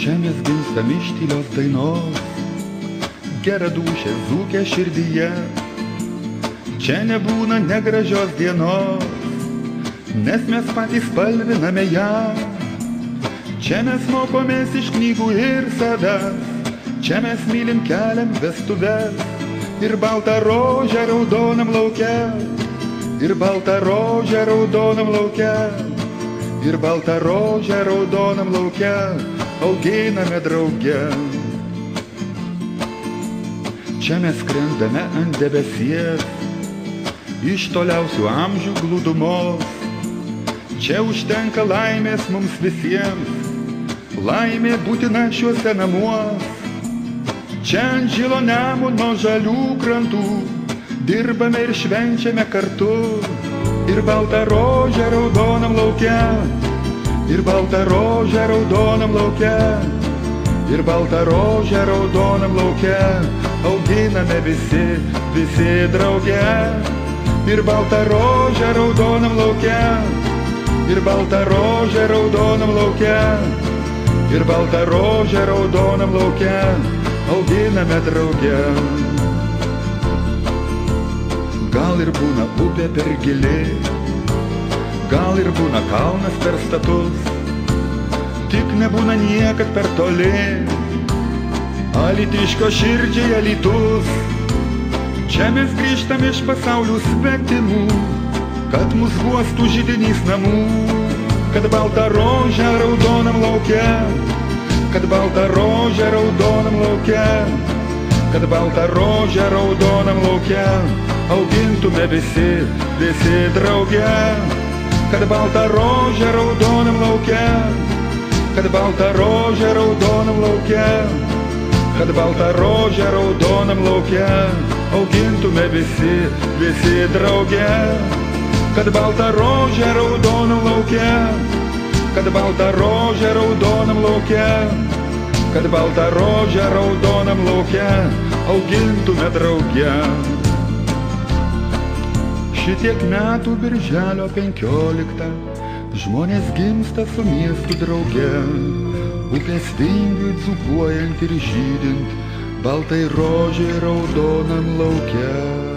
Čia mes gimstam iš tylios dainos, gera dūšė zūkia širdyje. Čia nebūna negražios dienos, nes mes patys spalviname ją. Čia mes mokomės iš knygų ir savęs, čia mes mylim, keliam vestuves. Ir baltą rožę raudonam lauke, ir baltą rožę raudonam lauke, ir baltą rožę raudonam lauke auginame drauge. Čia mes skrendame ant debesies, iš toliausių amžių glūdumos. Čia užtenka laimės mums visiems, laimė būtina šiuose namuos. Čia ant žilo Nemuno žalių krantų dirbame ir švenčiame kartu. Ir baltą rožę raudonam lauke, ir baltą rožę raudonam lauke, ir baltą rožę raudonam lauke auginame visi, visi drauge. Ir baltą rožę raudonam lauke, ir baltą rožę raudonam lauke, ir baltą rožę raudonam lauke auginame drauge. Gal ir būna upė per gili, gal ir būna kalnas per status, tik nebūna niekad per toli alytiškio širdžiai Alytus. Čia mes grįžtam iš pasaulių svetimų, kad mus guostų židinys namų. Kad baltą rožę raudonam lauke, kad baltą rožę raudonam lauke, kad baltą rožę raudonam lauke augintume visi, visi drauge. Kad baltą rožę raudonam lauke, kad baltą rožę raudonam lauke, kad baltą rožę raudonam lauke augintume visi, visi drauge. Kad baltą rožę raudonam lauke, kad baltą rožę raudonam lauke, kad baltą rožę raudonam lauke augintume drauge. Šitiek metų birželio 15 žmonės gimsta su miestu drauge. Upės vingiui dzūkuojant ir žydint baltai rožiai raudonam lauke.